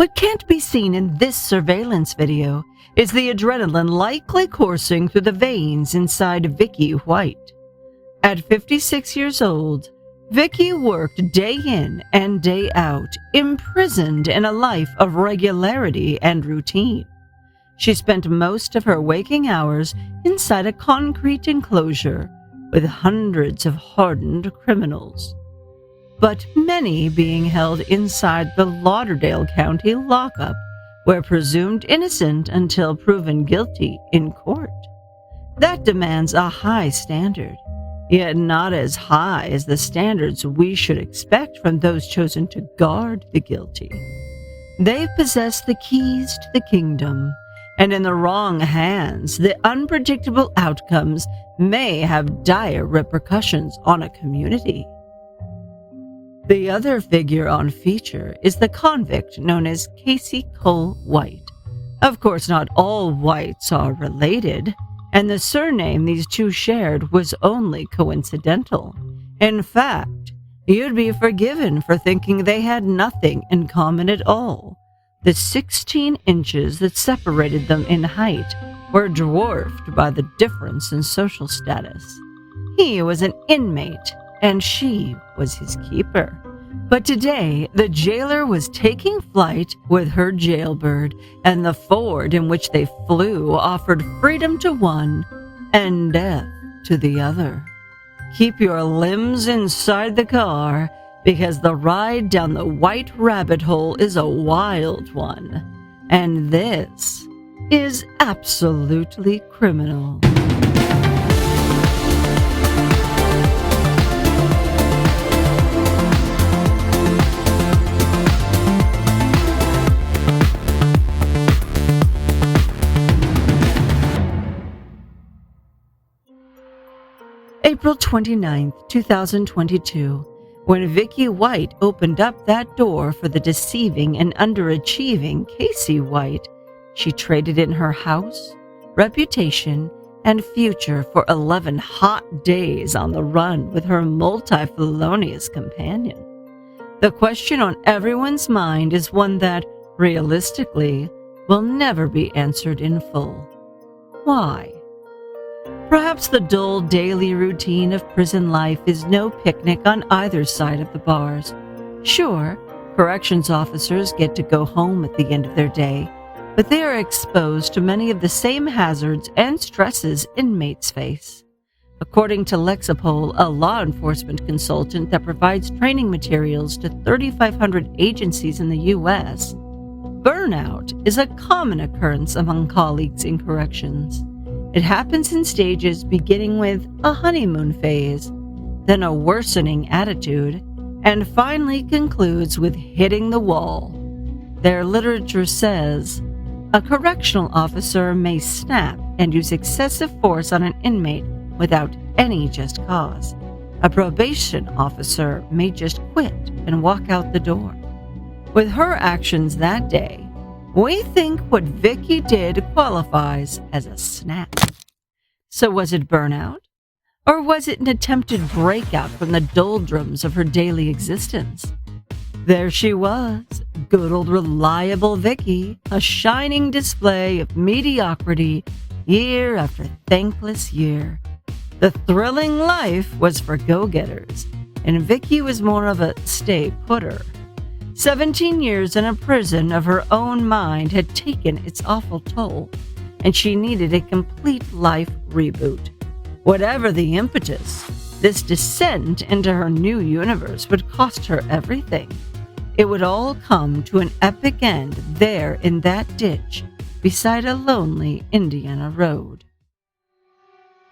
What can't be seen in this surveillance video is the adrenaline likely coursing through the veins inside Vicky White. At 56 years old, Vicky worked day in and day out, imprisoned in a life of regularity and routine. She spent most of her waking hours inside a concrete enclosure with hundreds of hardened criminals, but many being held inside the Lauderdale County lockup, where presumed innocent until proven guilty in court. That demands a high standard, yet not as high as the standards we should expect from those chosen to guard the guilty. They possess the keys to the kingdom, and in the wrong hands, the unpredictable outcomes may have dire repercussions on a community. The other figure on feature is the convict known as Casey Cole White. Of course, not all Whites are related, and the surname these two shared was only coincidental. In fact, you'd be forgiven for thinking they had nothing in common at all. The 16 inches that separated them in height were dwarfed by the difference in social status. He was an inmate, and she was his keeper. But today, the jailer was taking flight with her jailbird, and the Ford in which they flew offered freedom to one and death to the other. Keep your limbs inside the car, because the ride down the white rabbit hole is a wild one, and this is absolutely criminal. April 29, 2022, when Vicky White opened up that door for the deceiving and underachieving Casey White, she traded in her house, reputation, and future for 11 hot days on the run with her multi-felonious companion. The question on everyone's mind is one that, realistically, will never be answered in full. Why? Perhaps the dull daily routine of prison life is no picnic on either side of the bars. Sure, corrections officers get to go home at the end of their day, but they are exposed to many of the same hazards and stresses inmates face. According to Lexapol, a law enforcement consultant that provides training materials to 3,500 agencies in the U.S., burnout is a common occurrence among colleagues in corrections. It happens in stages beginning with a honeymoon phase, then a worsening attitude, and finally concludes with hitting the wall. Their literature says, a correctional officer may snap and use excessive force on an inmate without any just cause. A probation officer may just quit and walk out the door. With her actions that day, we think what Vicky did qualifies as a snap. So was it burnout? Or was it an attempted breakout from the doldrums of her daily existence? There she was, good old reliable Vicky, a shining display of mediocrity year after thankless year. The thrilling life was for go-getters, and Vicky was more of a stay-putter. 17 years in a prison of her own mind had taken its awful toll, and she needed a complete life reboot. Whatever the impetus, this descent into her new universe would cost her everything. It would all come to an epic end there in that ditch beside a lonely Indiana road.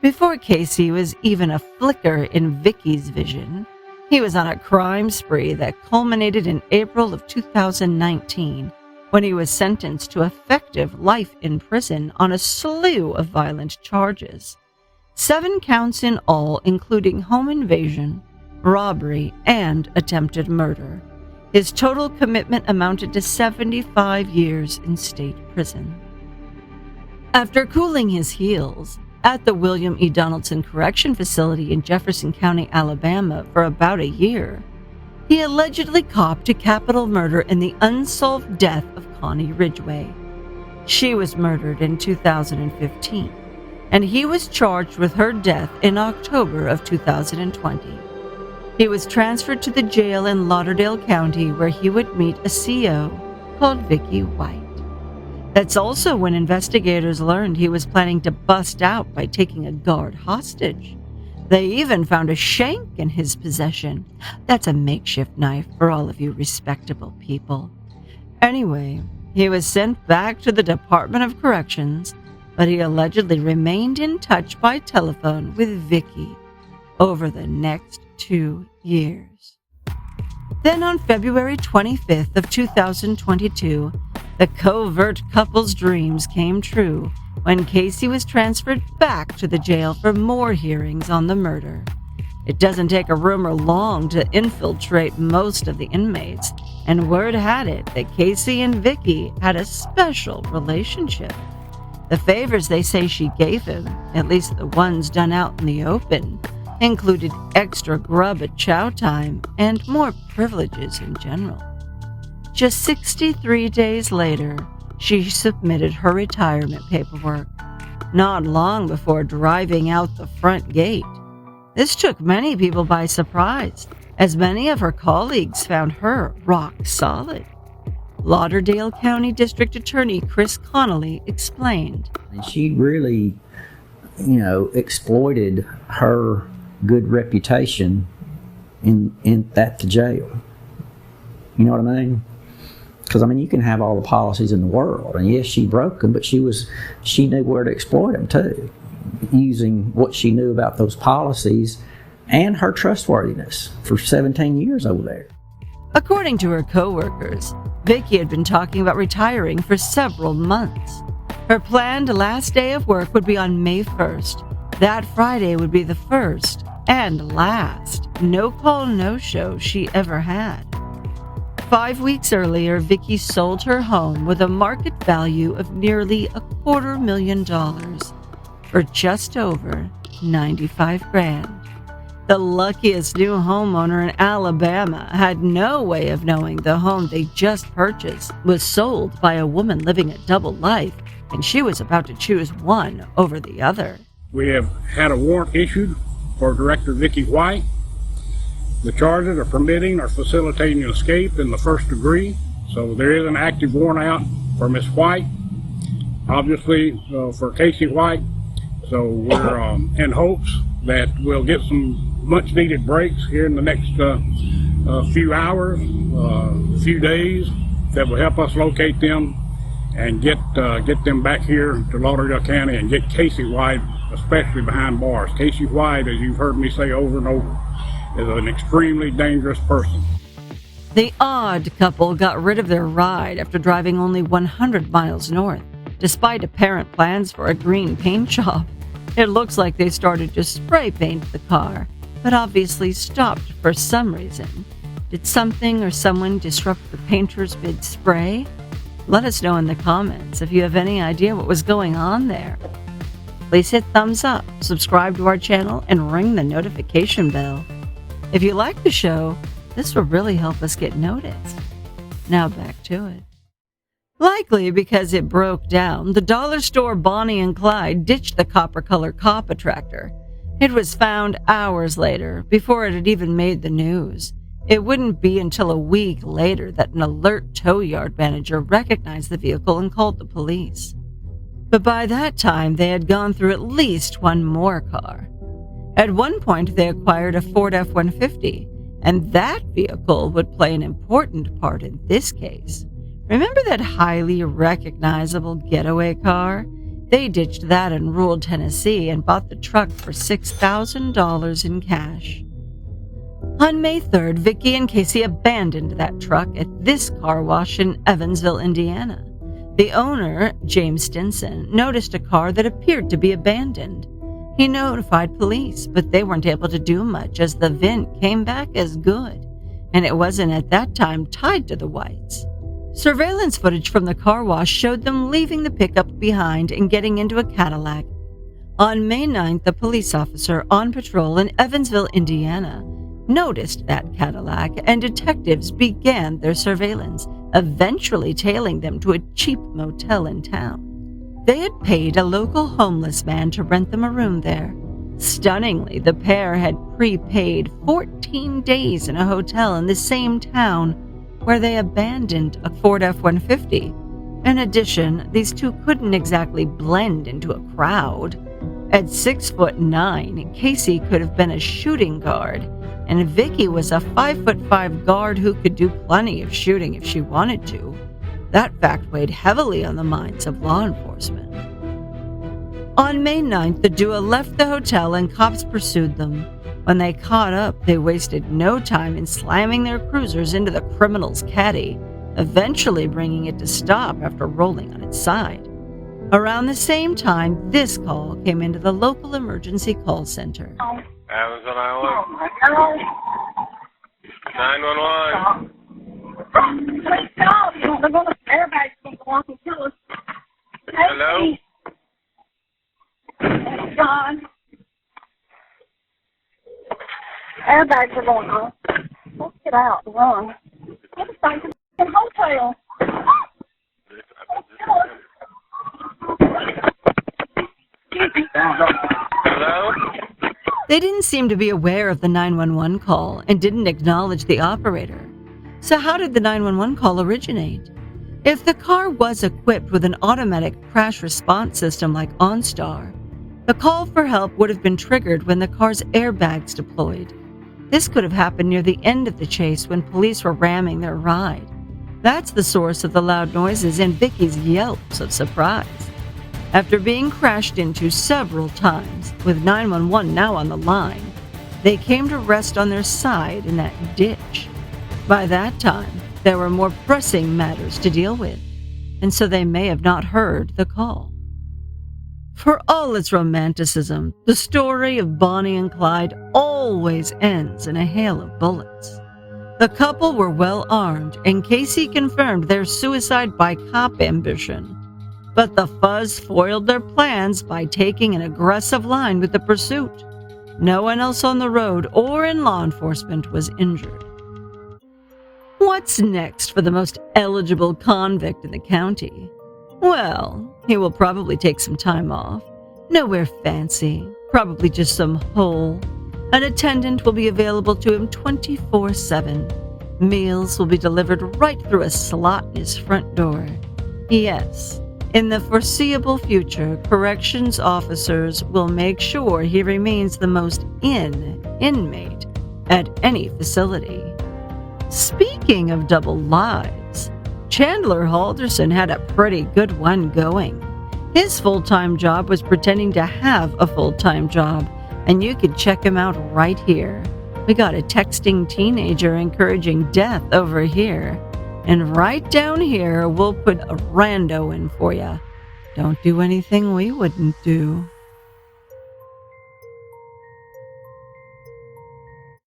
Before Casey was even a flicker in Vicky's vision, he was on a crime spree that culminated in April of 2019, when he was sentenced to effective life in prison on a slew of violent charges. 7 counts in all, including home invasion, robbery, and attempted murder. His total commitment amounted to 75 years in state prison. After cooling his heels at the William E. Donaldson Correction Facility in Jefferson County, Alabama, for about a year, He allegedly copped a capital murder in the unsolved death of Connie Ridgway. She was murdered in 2015, and he was charged with her death in October of 2020. He was transferred to the jail in Lauderdale County, where he would meet a CO called Vicky White. That's also when investigators learned he was planning to bust out by taking a guard hostage. They even found a shank in his possession. That's a makeshift knife for all of you respectable people. Anyway, he was sent back to the Department of Corrections, but he allegedly remained in touch by telephone with Vicky over the next 2 years. Then on February 25th of 2022, the covert couple's dreams came true when Casey was transferred back to the jail for more hearings on the murder. It doesn't take a rumor long to infiltrate most of the inmates, and word had it that Casey and Vicky had a special relationship. The favors they say she gave him, at least the ones done out in the open, included extra grub at chow time and more privileges in general. Just 63 days later, she submitted her retirement paperwork, not long before driving out the front gate. This took many people by surprise, as many of her colleagues found her rock solid. Lauderdale County District Attorney Chris Connolly explained. She really, exploited her good reputation at the jail. You know what I mean? Because, you can have all the policies in the world, and yes, she broke them, but she knew where to exploit them too, using what she knew about those policies and her trustworthiness for 17 years over there. According to her co-workers, Vicky had been talking about retiring for several months. Her planned last day of work would be on May 1st. That Friday would be the first and last no-call, no-show she ever had. 5 weeks earlier, Vicky sold her home with a market value of nearly $250,000 for just over $95,000. The luckiest new homeowner in Alabama had no way of knowing the home they just purchased was sold by a woman living a double life, and she was about to choose one over the other. We have had a warrant issued for Director Vicky White. The charges are permitting or facilitating an escape in the first degree, so there is an active warrant out for Miss White, obviously for Casey White. So we're in hopes that we'll get some much needed breaks here in the next few hours, few days, that will help us locate them and get them back here to Lauderdale County and get Casey White, especially behind bars. Casey White, as you've heard me say over and over, is an extremely dangerous person. The odd couple got rid of their ride after driving only 100 miles north, despite apparent plans for a green paint job. It looks like they started to spray paint the car, but obviously stopped for some reason. Did something or someone disrupt the painter's mid-spray? Let us know in the comments if you have any idea what was going on there. Please hit thumbs up, subscribe to our channel, and ring the notification bell. If you like the show, this will really help us get noticed. Now back to it. Likely because it broke down, the dollar store Bonnie and Clyde ditched the copper-color cop attractor. It was found hours later, before it had even made the news. It wouldn't be until a week later that an alert tow yard manager recognized the vehicle and called the police. But by that time, they had gone through at least one more car. At one point, they acquired a Ford F-150, and that vehicle would play an important part in this case. Remember that highly recognizable getaway car? They ditched that in rural Tennessee and bought the truck for $6,000 in cash. On May 3rd, Vicky and Casey abandoned that truck at this car wash in Evansville, Indiana. The owner, James Stinson, noticed a car that appeared to be abandoned. He notified police, but they weren't able to do much as the VIN came back as good, and it wasn't at that time tied to the Whites. Surveillance footage from the car wash showed them leaving the pickup behind and getting into a Cadillac. On May 9th, a police officer on patrol in Evansville, Indiana, noticed that Cadillac, and detectives began their surveillance, eventually tailing them to a cheap motel in town. They had paid a local homeless man to rent them a room there. Stunningly, the pair had prepaid 14 days in a hotel in the same town where they abandoned a Ford F-150. In addition, these two couldn't exactly blend into a crowd. At 6'9", Casey could have been a shooting guard, and Vicky was a 5'5" guard who could do plenty of shooting if she wanted to. That fact weighed heavily on the minds of law enforcement. On May 9th, the duo left the hotel and cops pursued them. When they caught up, they wasted no time in slamming their cruisers into the criminal's caddy, eventually bringing it to stop after rolling on its side. Around the same time, this call came into the local emergency call center. Amazon Island. 911. Please stop. They're going to airbags going to walk and kill us. Hello? John. Airbags are going on. Let's get out and run. Get us back to the hotel. Hello? They didn't seem to be aware of the 911 call and didn't acknowledge the operator. So how did the 911 call originate? If the car was equipped with an automatic crash response system like OnStar, the call for help would have been triggered when the car's airbags deployed. This could have happened near the end of the chase when police were ramming their ride. That's the source of the loud noises and Vicky's yelps of surprise. After being crashed into several times, with 911 now on the line, they came to rest on their side in that ditch. By that time, there were more pressing matters to deal with, and so they may have not heard the call. For all its romanticism, the story of Bonnie and Clyde always ends in a hail of bullets. The couple were well armed, and Casey confirmed their suicide by cop ambition. But the fuzz foiled their plans by taking an aggressive line with the pursuit. No one else on the road or in law enforcement was injured. What's next for the most eligible convict in the county? Well, he will probably take some time off. Nowhere fancy, probably just some hole. An attendant will be available to him 24/7. Meals will be delivered right through a slot in his front door. Yes, in the foreseeable future, corrections officers will make sure he remains the most inmate at any facility. Speaking of double lives, Chandler Halderson had a pretty good one going. His full-time job was pretending to have a full-time job, and you could check him out right here. We got a texting teenager encouraging death over here. And right down here, we'll put a rando in for you. Don't do anything we wouldn't do.